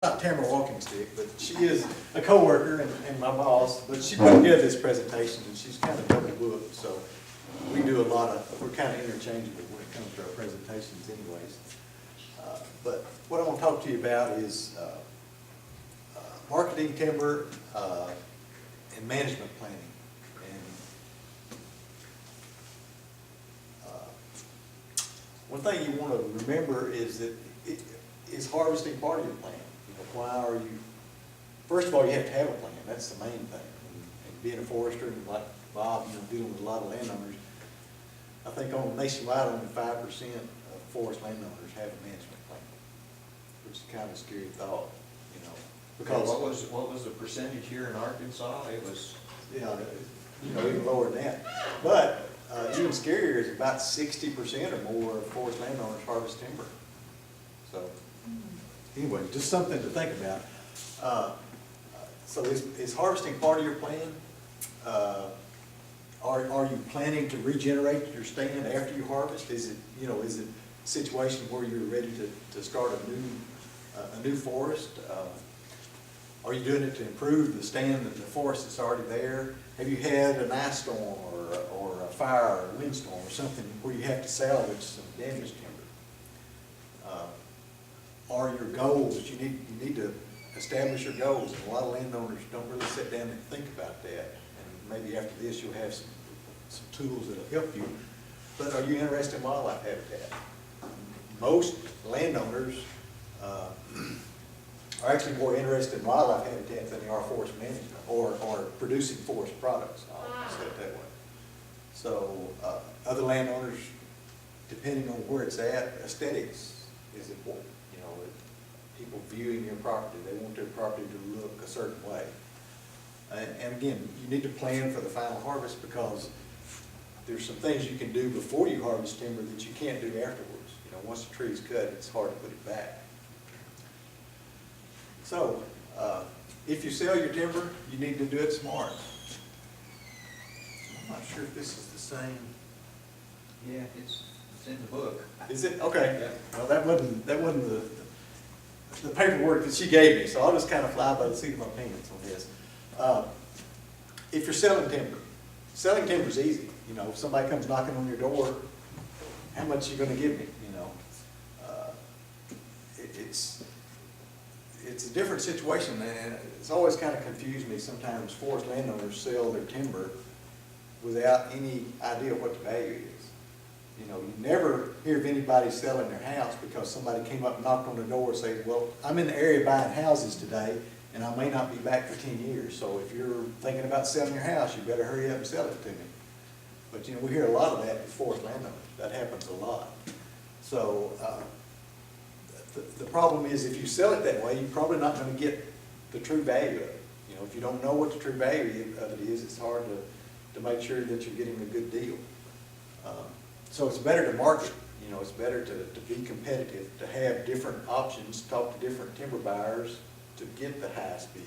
not Tamara Walking Stick, but she is a coworker and my boss, but she put together this presentation and she's kind of double booked, so we do a lot of, we're kind of interchangeable when it comes to our presentations anyways. But what I want to talk to you about is marketing timber and management planning. And one thing you want to remember is that is harvesting part of your plan. Why are you, first of all, you have to have a plan. That's the main thing. And being a forester and like Bob, dealing with a lot of landowners, I think nationwide only 5% of forest landowners have a management plan, which is kind of a scary thought, because what was the percentage here in Arkansas? It was, even lower than that. But even scarier is about 60% or more of forest landowners harvest timber. So anyway, just something to think about. So is harvesting part of your plan? Are you planning to regenerate your stand after you harvest? Is it a situation where you're ready to start a new forest? Are you doing it to improve the stand and the forest that's already there? Have you had an ice storm or a fire or a windstorm or something where you have to salvage some damaged timber? Are your goals, you need to establish your goals. And a lot of landowners don't really sit down and think about that. And maybe after this you'll have some tools that'll help you. But are you interested in wildlife habitat? Most landowners are actually more interested in wildlife habitat than they are forest management or producing forest products. I'll say it that way. So other landowners, depending on where it's at, aesthetics is important. People viewing your property, they want their property to look a certain way. And again, you need to plan for the final harvest because there's some things you can do before you harvest timber that you can't do afterwards. Once the tree is cut, it's hard to put it back. So, if you sell your timber, you need to do it smart. I'm not sure if this is the same. yeah, it's in the book. Is it? Okay. Yeah. Well, that wasn't the paperwork that she gave me, so I'll just kind of fly by the seat of my pants on this. If you're selling timber is easy. If somebody comes knocking on your door, how much are you going to give me? It's a different situation, and it's always kind of confused me sometimes. Forest landowners sell their timber without any idea what the value is. You never hear of anybody selling their house because somebody came up and knocked on the door and said, well, I'm in the area buying houses today and I may not be back for 10 years. So if you're thinking about selling your house, you better hurry up and sell it to me. But we hear a lot of that with forest landowners. That happens a lot. So the problem is if you sell it that way, you're probably not going to get the true value of it. If you don't know what the true value of it is, it's hard to make sure that you're getting a good deal. So it's better to market, it's better to be competitive, to have different options, talk to different timber buyers to get the highest bid.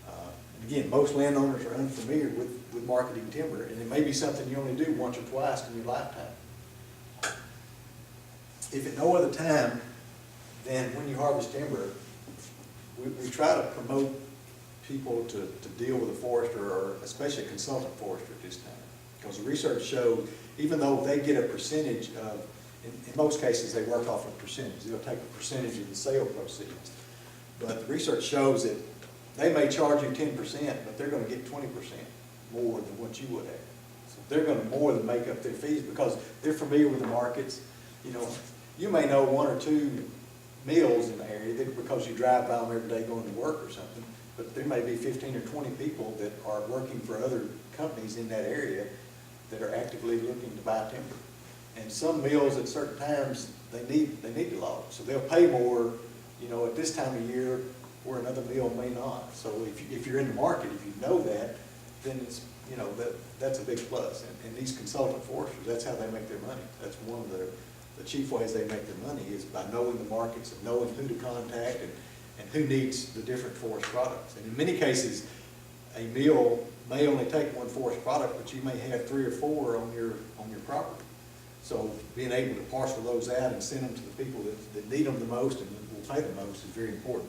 And again, most landowners are unfamiliar with marketing timber, and it may be something you only do once or twice in your lifetime. If at no other time than when you harvest timber, we try to promote people to deal with a forester, or especially a consultant forester at this time. Because the research shows, even though they get a percentage of, in most cases they work off a percentage, they'll take a percentage of the sale proceeds. But the research shows that they may charge you 10%, but they're going to get 20% more than what you would have. So they're going to more than make up their fees because they're familiar with the markets. You may know one or two mills in the area because you drive by them every day going to work or something, but there may be 15 or 20 people that are working for other companies in that area that are actively looking to buy timber. And some mills at certain times, they need to log. So they'll pay more, at this time of year where another mill may not. So if you're in the market, if you know that, then it's, that's a big plus. And these consultant foresters, that's how they make their money. That's one of the chief ways they make their money is by knowing the markets and knowing who to contact and who needs the different forest products. And in many cases, a mill may only take one forest product, but you may have 3 or 4 on your property. So being able to parcel those out and send them to the people that need them the most and will pay the most is very important.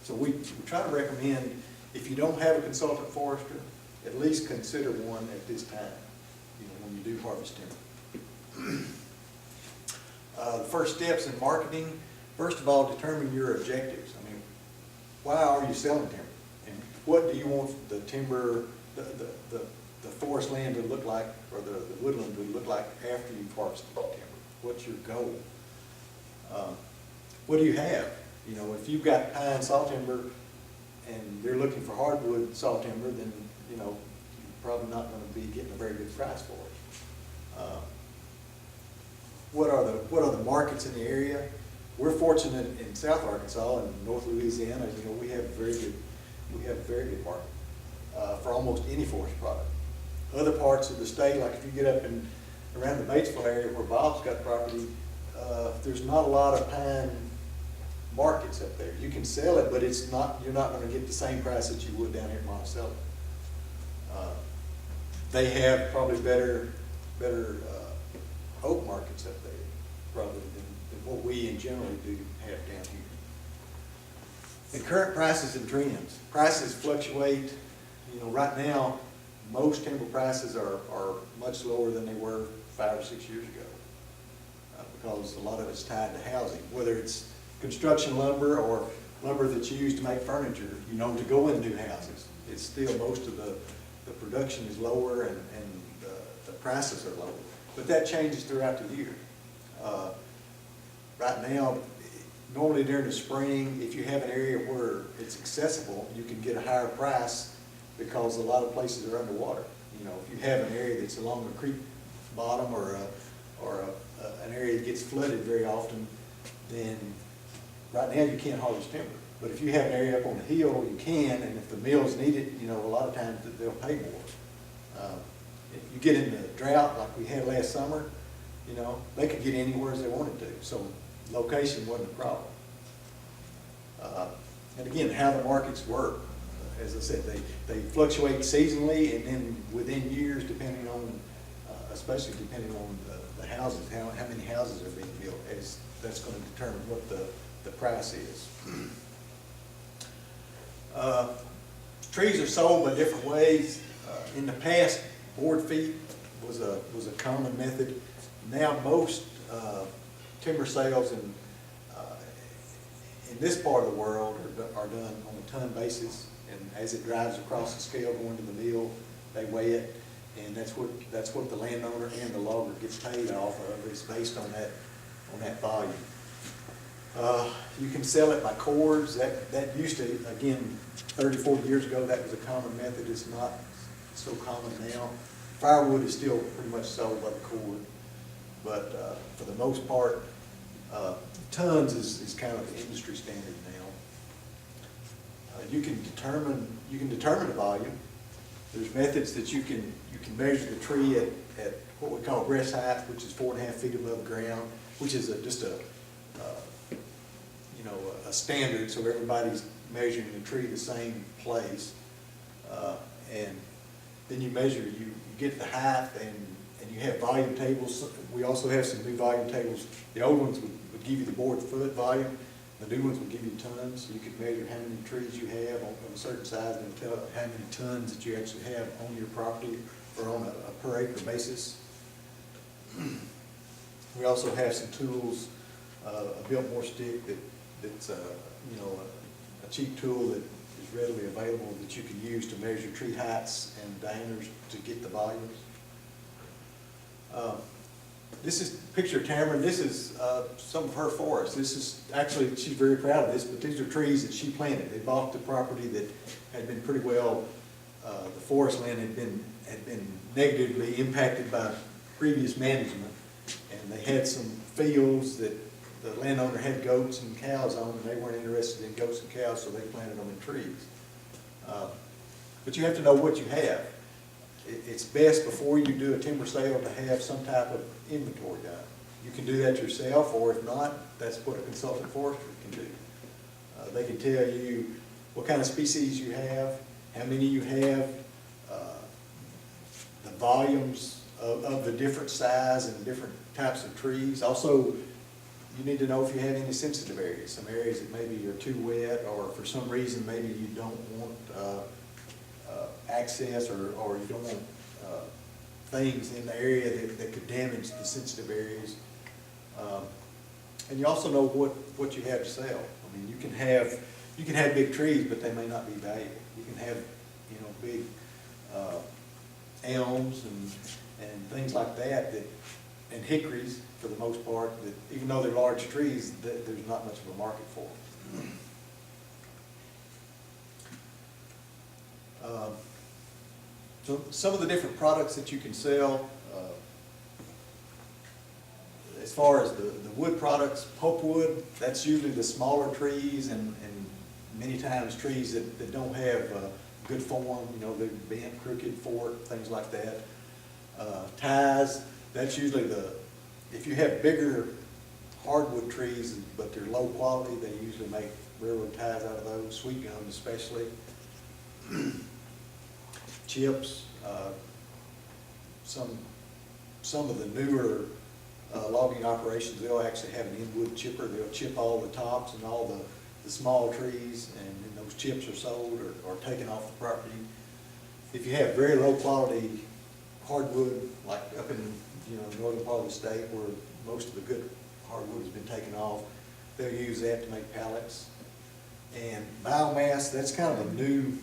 So we try to recommend, if you don't have a consultant forester, at least consider one at this time, you know, when you do harvest timber. The first steps in marketing, first of all, determine your objectives. I mean, why are you selling timber? And what do you want the timber, the forest land to look like, or the woodland to look like after you've harvested the timber? What's your goal? What do you have? You know, if you've got pine saw timber and they're looking for hardwood saw timber, then, you know, you're probably not going to be getting a very good price for it. What are the markets in the area? We're fortunate in South Arkansas and North Louisiana, you know, we have a very good market for almost any forest product. Other parts of the state, like if you get up in around the Batesville area where Bob's got property, there's not a lot of pine markets up there. You can sell it, but it's not, you're not going to get the same price that you would down here in Monticello. They have probably better oak markets up there, probably than what we in generally do have down here. And current prices and trends. Prices fluctuate. You know, right now, most timber prices are much lower than they were 5 or 6 years ago, because a lot of it's tied to housing, whether it's construction lumber or lumber that's used to make furniture, you know, to go in new houses. It's still, most of the production is lower and the prices are lower. But that changes throughout the year. Right now, normally during the spring, if you have an area where it's accessible, you can get a higher price because a lot of places are underwater. You know, if you have an area that's along a creek bottom or an area that gets flooded very often, then right now you can't harvest timber. But if you have an area up on the hill, you can, and if the mills need it, you know, a lot of times they'll pay more. If you get into drought like we had last summer, you know, they could get anywhere as they wanted to. So location wasn't a problem. And again, how the markets work. As I said, they fluctuate seasonally and then within years, depending on, especially depending on the houses, how many houses are being built, as that's going to determine what the price is. Trees are sold by different ways. In the past, board feet was a common method. Now most timber sales in this part of the world are done on a ton basis, and as it drives across the scale going to the mill, they weigh it, and that's what the landowner and the logger gets paid off of. It's based on that volume. You can sell it by cords. That used to, again, 30, 40 years ago, that was a common method. It's not so common now. Firewood is still pretty much sold by the cord, but for the most part, tons is kind of the industry standard now. You can determine the volume. There's methods that you can measure the tree at what we call breast height, which is 4.5 feet above the ground, which is just a standard, so everybody's measuring the tree the same place. And then you measure, you get the height, and you have volume tables. We also have some new volume tables. The old ones would give you the board foot volume. The new ones would give you tons, so you could measure how many trees you have on a certain size, and tell how many tons that you actually have on your property or on a per acre basis. We also have some tools, a Biltmore stick that's a cheap tool that is readily available that you can use to measure tree heights and diameters to get the volumes. This is a picture of Tamara. This is some of her forest. This is actually, she's very proud of this, but these are trees that she planted. They bought the property that had been pretty well, the forest land had been negatively impacted by previous management, and they had some fields that the landowner had goats and cows on, and they weren't interested in goats and cows, so they planted them in trees. But you have to know what you have. It's best before you do a timber sale to have some type of inventory done. You can do that yourself, or if not, that's what a consultant forester can do. They can tell you what kind of species you have, how many you have, the volumes of the different size and different types of trees. Also, you need to know if you have any sensitive areas, some areas that maybe are too wet, or for some reason maybe you don't want access, or you don't want things in the area that could damage the sensitive areas. And you also know what you have to sell. I mean, you can have big trees, but they may not be valuable. You can have, you know, big elms and things like that, and hickories for the most part, that even though they're large trees, there's not much of a market for them. So some of the different products that you can sell, as far as the wood products, pulpwood, that's usually the smaller trees, and many times trees that don't have good form, you know, they're bent, crooked, forked, things like that. Ties, that's usually if you have bigger hardwood trees, but they're low quality, they usually make railroad ties out of those, sweet gum especially. Chips, some of the newer logging operations, they'll actually have an in-wood chipper. They'll chip all the tops and all the small trees, and then those chips are sold or taken off the property. If you have very low quality hardwood, like up in, you know, northern part of the state where most of the good hardwood has been taken off, they'll use that to make pallets. And biomass, that's kind of a new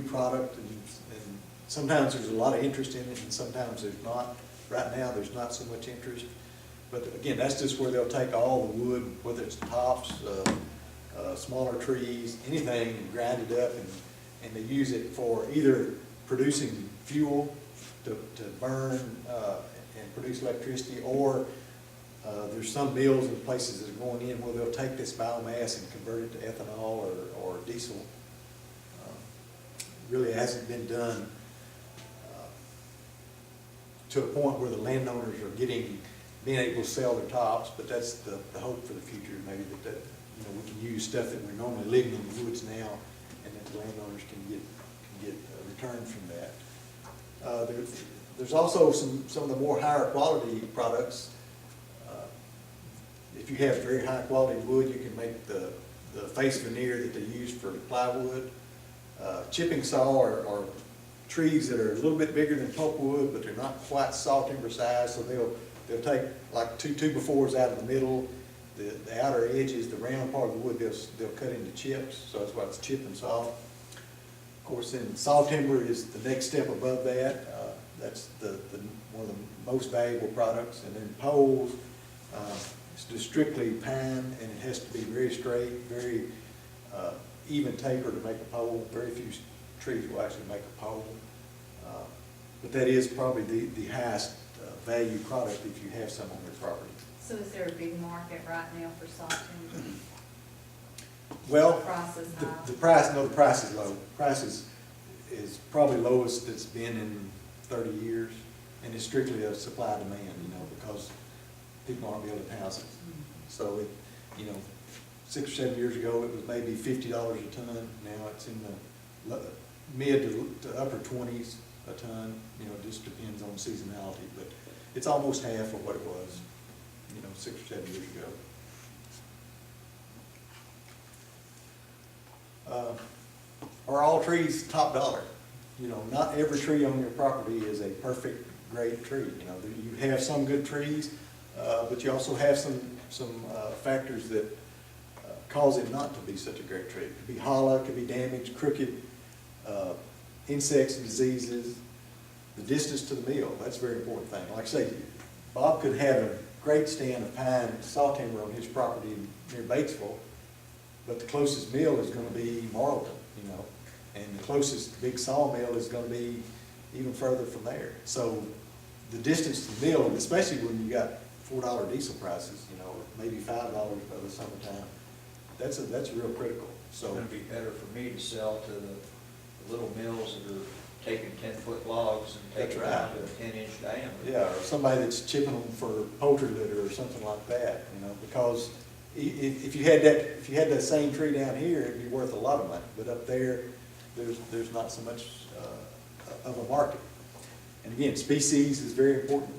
product, and sometimes there's a lot of interest in it, and sometimes there's not. Right now, there's not so much interest. But again, that's just where they'll take all the wood, whether it's tops, smaller trees, anything, and grind it up, and they use it for either producing fuel to burn and produce electricity, or there's some mills and places that are going in where they'll take this biomass and convert it to ethanol or diesel. Really hasn't been done to a point where the landowners are being able to sell their tops, but that's the hope for the future, maybe that you know, we can use stuff that we're normally living in the woods now, and that the landowners can get a return from that. There's also some of the more higher quality products. If you have very high quality wood, you can make the face veneer that they use for plywood. Chipping saw are trees that are a little bit bigger than pulpwood, but they're not quite saw timber size, so they'll take like two 2x4s out of the middle, the outer edges, the round part of the wood, they'll cut into chips, so that's why it's chip and saw. Of course, then saw timber is the next step above that. That's one of the most valuable products. And then poles, it's just strictly pine, and it has to be very straight, very even taper to make a pole. Very few trees will actually make a pole. But that is probably the highest value product if you have some on your property. So is there a big market right now for saw timber? Well, Price is high. the price is low. Price is probably lowest it's been in 30 years, and it's strictly a supply demand, you know, because people aren't building houses. So it, you know, 6 or 7 years ago it was maybe $50 a ton. Now it's in the mid to upper 20s a ton. You know, it just depends on seasonality, but it's almost half of what it was, you know, 6 or 7 years ago. Are all trees top dollar? You know, not every tree on your property is a perfect, great tree. You know, you have some good trees, but you also have some factors that cause it not to be such a great tree. It could be hollow, it could be damaged, crooked, insects and diseases, the distance to the mill. That's a very important thing. Like I say, Bob could have a great stand of pine saw timber on his property near Batesville, but the closest mill is going to be Marlton, you know, and the closest big sawmill is going to be even further from there. So the distance to the mill, especially when you got $4 diesel prices, you know, maybe $5 by the summertime, that's real critical. It's So gonna be better for me to sell to the little mills that are taking 10-foot logs and taking That's them right. to a 10-inch diameter. yeah, or somebody that's chipping them for poultry litter or something like that, you know, because if you had that same tree down here, it'd be worth a lot of money, but up there, there's not so much of a market. And again, species is very important.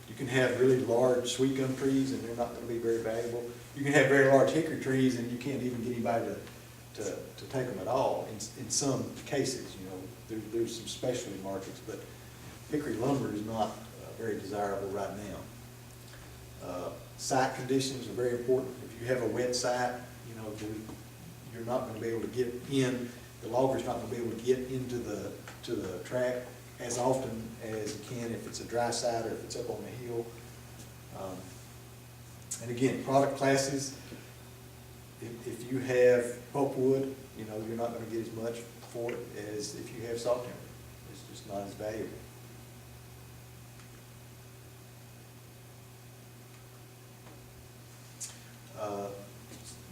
You can have really large sweet gum trees and they're not gonna be very valuable. You can have very large hickory trees and you can't even get anybody to take them at all in some cases, you know. There's some specialty markets, but hickory lumber is not very desirable right now. Site conditions are very important. If you have a wet site, you know, you're not gonna be able to get in, the logger's not gonna be able to get into the track as often as you can if it's a dry site or if it's up on the hill. And again, product classes, if you have pulpwood, you know, you're not gonna get as much for it as if you have salt timber. It's just not as valuable.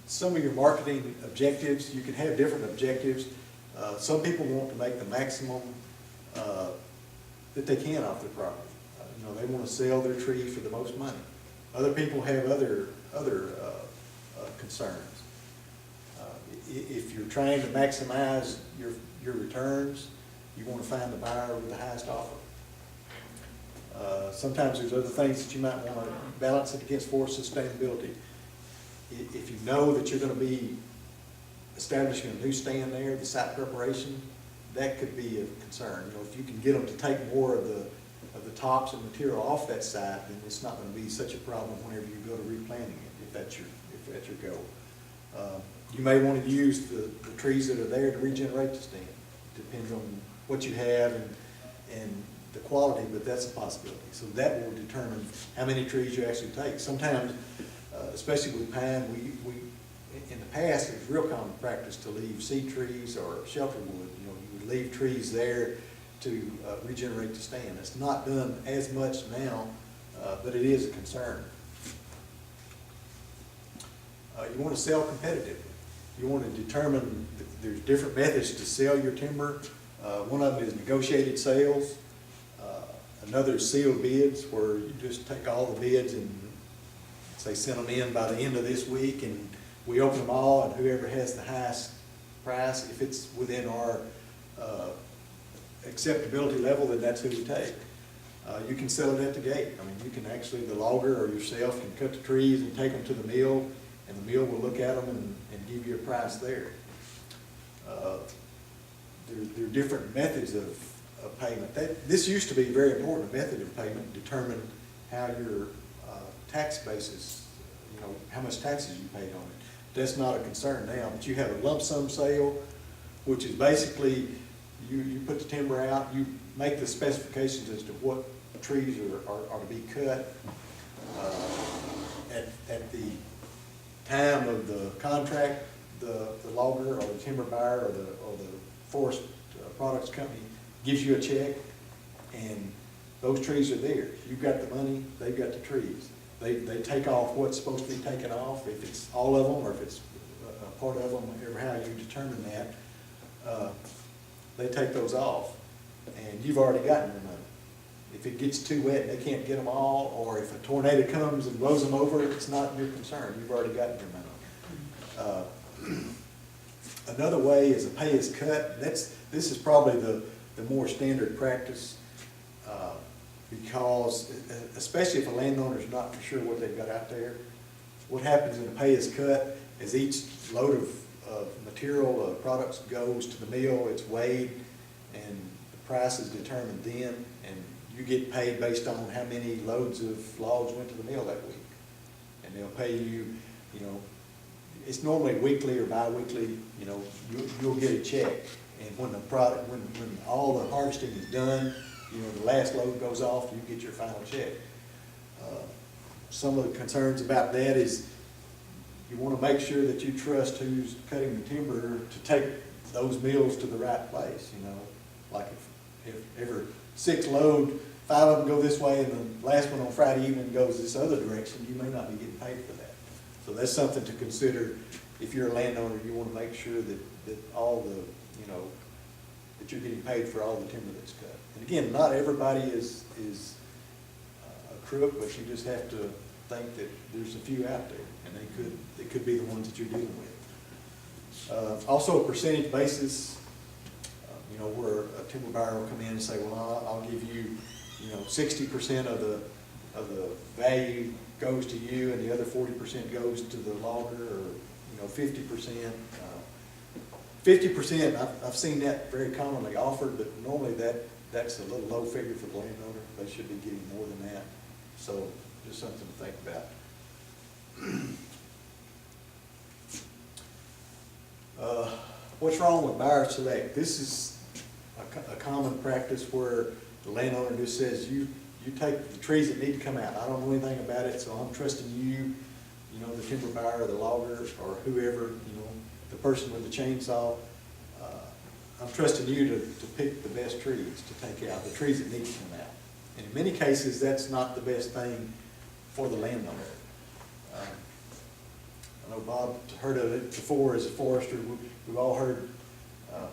Some of your marketing objectives, you can have different objectives. Some people want to make the maximum that they can off their property. You know, they want to sell their trees for the most money. Other people have other concerns. If you're trying to maximize your returns, you want to find the buyer with the highest offer. Sometimes there's other things that you might want to balance it against for sustainability. If you know that you're going to be establishing a new stand there, the site preparation, that could be a concern. You know, if you can get them to take more of the tops and material off that site, then it's not going to be such a problem whenever you go to replanting it, if that's your goal. You may want to use the trees that are there to regenerate the stand. Depends on what you have and the quality, but that's a possibility. So that will determine how many trees you actually take. Sometimes, especially with pine, we in the past, it was real common practice to leave seed trees or shelter wood. You know, you would leave trees there to regenerate the stand. It's not done as much now, but it is a concern. You want to sell competitively. You want to determine, there's different methods to sell your timber. One of them is negotiated sales. Another is sealed bids, where you just take all the bids and say send them in by the end of this week, and we open them all, and whoever has the highest price, if it's within our acceptability level, then that's who we take. You can sell it at the gate. I mean, you can actually, the logger or yourself can cut the trees and take them to the mill, and the mill will look at them and give you a price there. There are different methods of payment. This used to be a very important method of payment, determine how your tax basis, you know, how much taxes you paid on it. That's not a concern now, but you have a lump sum sale, which is basically you put the timber out, you make the specifications as to what trees are to be cut. At the time of the contract, the logger or the timber buyer or the forest products company gives you a check, and those trees are there. You've got the money, they've got the trees. They take off what's supposed to be taken off, if it's all of them or if it's a part of them, whatever, how you determine that. They take those off, and you've already gotten your money. If it gets too wet and they can't get them all, or if a tornado comes and blows them over, it's not your concern. You've already gotten your money. Another way is a pay as cut. This is probably the more standard practice, because especially if a landowner is not for sure what they've got out there, what happens in a pay as cut is each load of material, products goes to the mill, it's weighed, and the price is determined then, and you get paid based on how many loads of logs went to the mill that week. And they'll pay you, you know, it's normally weekly or bi-weekly, you know, you'll get a check. And when the product, when all the harvesting is done, you know, the last load goes off, you get your final check. Some of the concerns about that is you want to make sure that you trust who's cutting the timber to take those mills to the right place, you know. Like if every 6 load, 5 of them go this way and the last one on Friday evening goes this other direction, you may not be getting paid for that. So that's something to consider. If you're a landowner, you want to make sure that all the, you know, that you're getting paid for all the timber that's cut. And again, not everybody is a crook, but you just have to think that there's a few out there, and they could be the ones that you're dealing with. Also, a percentage basis, you know, where a timber buyer will come in and say, well, I'll give you, you know, 60% of of the value goes to you and the other 40% goes to the logger, or, 50%. 50%, I've seen that very commonly offered, but normally that's a little low figure for the landowner. They should be getting more than that. So just something to think about. What's wrong with buyer select? This is a common practice where the landowner just says, you take the trees that need to come out. I don't know anything about it, so I'm trusting you, the timber buyer or the logger or whoever, the person with the chainsaw. I'm trusting you to pick the best trees to take out, the trees that need to come out. And in many cases, that's not the best thing for the landowner. I know Bob heard of it before as a forester. We've all heard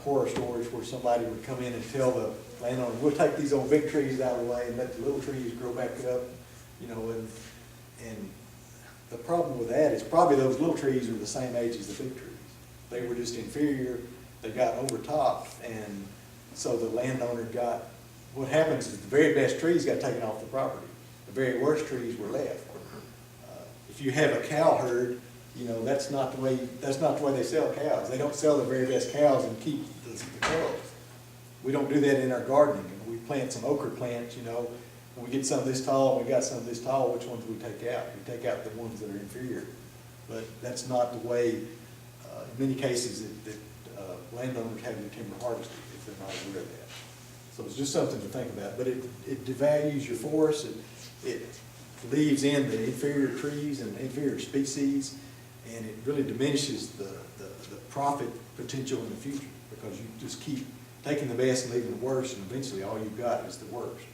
horror stories where somebody would come in and tell the landowner, we'll take these old big trees out of the way and let the little trees grow back up, and the problem with that is probably those little trees are the same age as the big trees. They were just inferior, they got overtopped, and so the landowner what happens is the very best trees got taken off the property. The very worst trees were left. If you have a cow herd, that's not the way they sell cows. They don't sell the very best cows and keep the cows. We don't do that in our gardening. We plant some okra plants, when we get some this tall, we got some this tall, which ones we take out? We take out the ones that are inferior. But that's not the way, in many cases, that landowners have their timber harvested, if they're not aware of that. So it's just something to think about. But it devalues your forest. It leaves in the inferior trees and inferior species, and it really diminishes the profit potential in the future, because you just keep taking the best and leaving the worst, and eventually all you've got is the worst.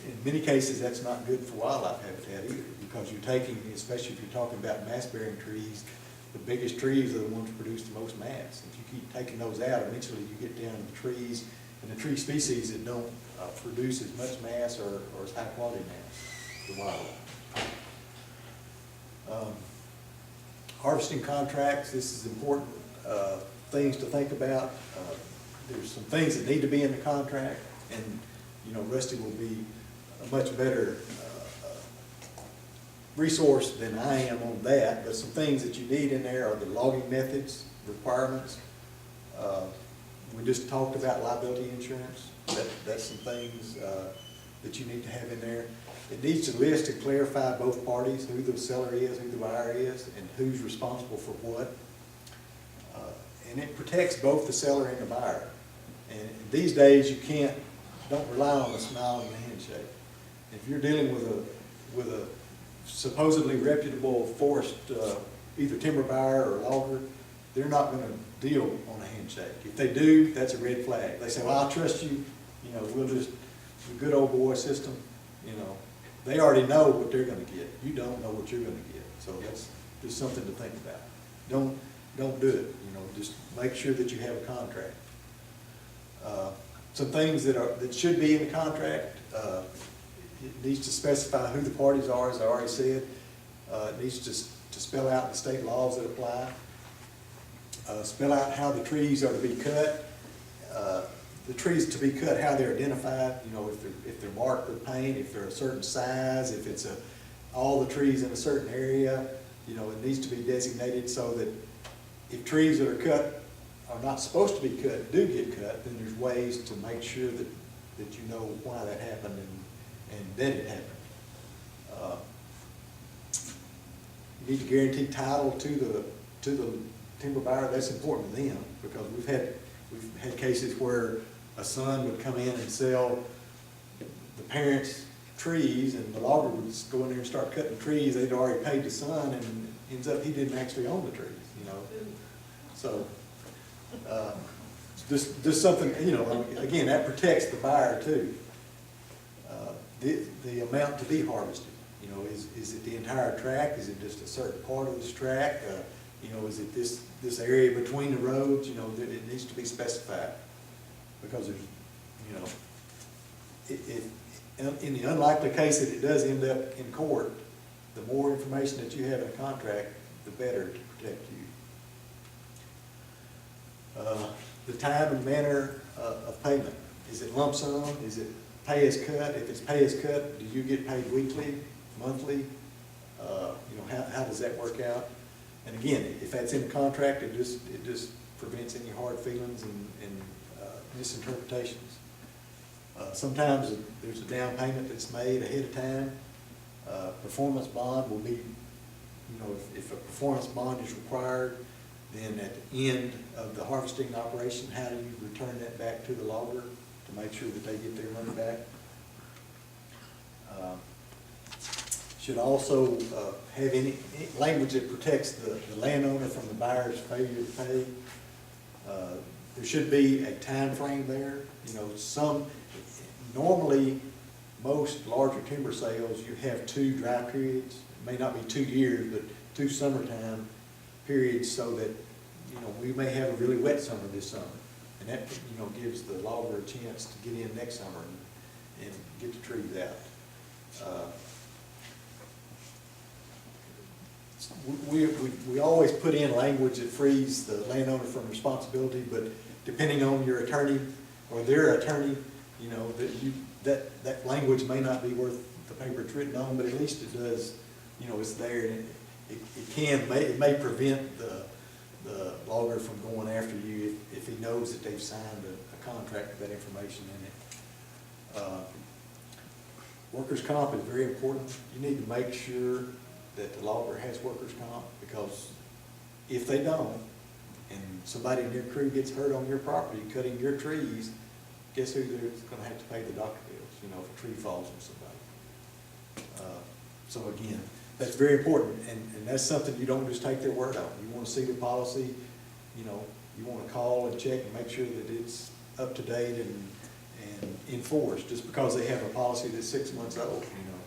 In many cases, that's not good for wildlife habitat either, because you're taking, especially if you're talking about mass-bearing trees, the biggest trees are the ones that produce the most mass. If you keep taking those out, eventually you get down to the trees and the tree species that don't produce as much mass or as high quality mass for wildlife. Harvesting contracts, this is important things to think about. There's some things that need to be in the contract, and Rusty will be a much better resource than I am on that, but some things that you need in there are the logging methods, requirements. We just talked about liability insurance. That's some things that you need to have in there. It needs to list and clarify both parties, who the seller is, who the buyer is, and who's responsible for what. And it protects both the seller and the buyer. And these days, don't rely on a smile and a handshake. If you're dealing with a supposedly reputable forest, either timber buyer or logger, they're not going to deal on a handshake. If they do, that's a red flag. They say, well, I'll trust you, we'll just, the good old boy system, they already know what they're going to get. You don't know what you're going to get. So that's just something to think about. Don't do it, just make sure that you have a contract. Some things that should be in the contract, it needs to specify who the parties are, as I already said. It needs to spell out the state laws that apply. Spell out how the trees are to be cut. The trees to be cut, how they're identified, if they're marked with paint, if they're a certain size, if it's all the trees in a certain area, it needs to be designated so that if trees that are cut are not supposed to be cut do get cut, then there's ways to make sure that you know why that happened and that it happened. You need to guarantee title to the timber buyer. That's important to them, because we've had cases where a son would come in and sell the parents' trees, and the logger would just go in there and start cutting trees. They'd already paid the son, and ends up he didn't actually own the trees. So just something, again, that protects the buyer too. The amount to be harvested, is it the entire tract? Is it just a certain part of this tract? Is it this area between the roads? It needs to be specified, because there's, in the unlikely case that it does end up in court, the more information that you have in a contract, the better to protect you. The time and manner of payment. Is it lump sum? Is it pay as cut? If it's pay as cut, do you get paid weekly, monthly? You know, how does that work out? And again, if that's in the contract, it just prevents any hard feelings and misinterpretations. Sometimes there's a down payment that's made ahead of time. Performance bond will be, you know, if a performance bond is required, then at the end of the harvesting operation, how do you return that back to the logger to make sure that they get their money back? Should also have any language that protects the landowner from the buyer's failure to pay. There should be a time frame there. You know, normally, most larger timber sales, you have 2 dry periods. It may not be 2 years, but 2 summertime periods, so that, you know, we may have a really wet summer this summer. And that, you know, gives the logger a chance to get in next summer and get the trees out. We always put in language that frees the landowner from responsibility, but depending on your attorney or their attorney, you know, that language may not be worth the paper it's written on, but at least it does, you know, it's there, and it may prevent the logger from going after you if he knows that they've signed a contract with that information in it. Workers' comp is very important. You need to make sure that the logger has workers' comp, because if they don't, and somebody in your crew gets hurt on your property cutting your trees, guess who's going to have to pay the doctor bills, you know, if a tree falls on somebody. So again, that's very important, and that's something you don't just take their word on. You want to see the policy, you know, you want to call and check and make sure that it's up to date and enforced. Just because they have a policy that's 6 months old, you know.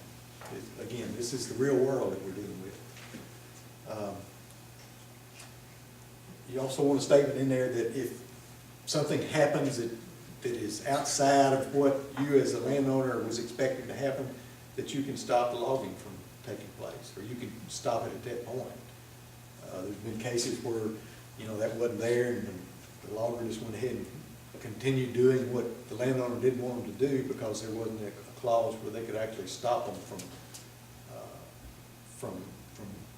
Again, this is the real world that we're dealing with. You also want a statement in there that if something happens that is outside of what you as a landowner was expecting to happen, that you can stop the logging from taking place, or you can stop it at that point. There's been cases where, you know, that wasn't there, and the logger just went ahead and continued doing what the landowner didn't want them to do, because there wasn't a clause where they could actually stop them from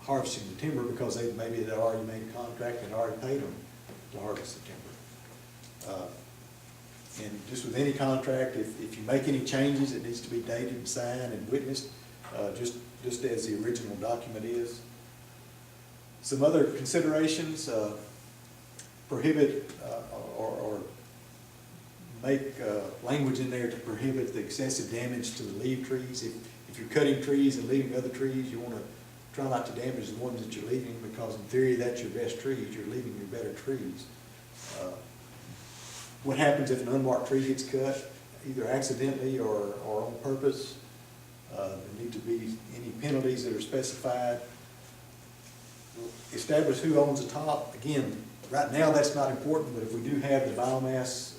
harvesting the timber, because maybe they'd already made a contract and already paid them to harvest the timber. And just with any contract, if you make any changes, it needs to be dated and signed and witnessed, just as the original document is. Some other considerations: prohibit or make language in there to prohibit the excessive damage to the leaf trees. If you're cutting trees and leaving other trees, you want to try not to damage the ones that you're leaving, because in theory that's your best trees. You're leaving your better trees. What happens if an unmarked tree gets cut, either accidentally or on purpose? There need to be any penalties that are specified. Establish who owns the top. Again, right now that's not important, but if we do have the biomass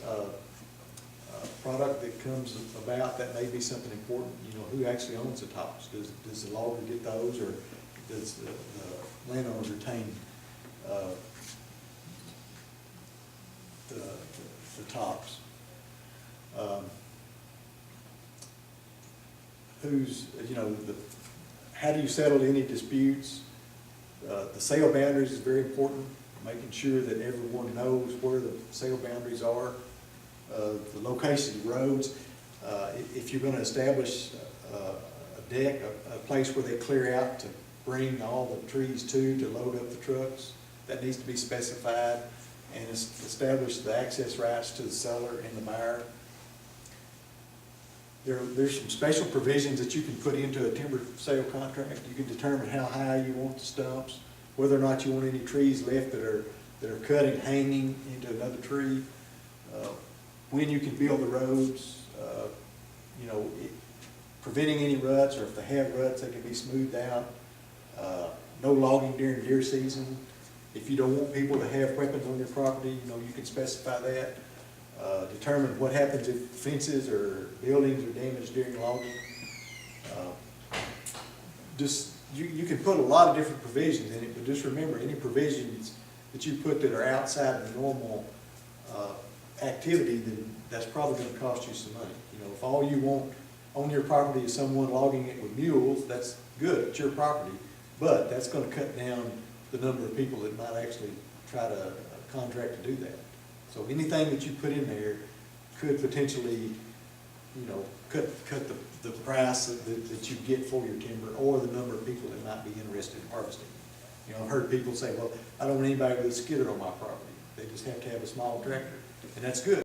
product that comes about, that may be something important. You know, who actually owns the tops? Does the logger get those, or does the landowner retain the tops? How do you settle any disputes? The sale boundaries is very important, making sure that everyone knows where the sale boundaries are. The location of roads. If you're going to establish a deck, a place where they clear out to bring all the trees to load up the trucks, that needs to be specified, and establish the access rights to the seller and the buyer. There's some special provisions that you can put into a timber sale contract. You can determine how high you want the stumps, whether or not you want any trees left that are cut and hanging into another tree, when you can build the roads, preventing any ruts, or if they have ruts, they can be smoothed out. No logging during deer season. If you don't want people to have weapons on your property, you can specify that. Determine what happens if fences or buildings are damaged during logging. You can put a lot of different provisions in it, but just remember, any provisions that you put that are outside of the normal activity, then that's probably gonna cost you some money. You know, if all you want on your property is someone logging it with mules, that's good, it's your property, but that's gonna cut down the number of people that might actually try to contract to do that. So anything that you put in there could potentially, you know, cut the price that you get for your timber, or the number of people that might be interested in harvesting. You know, I've heard people say, well, I don't want anybody with a skidder on my property, they just have to have a small tractor, and that's good.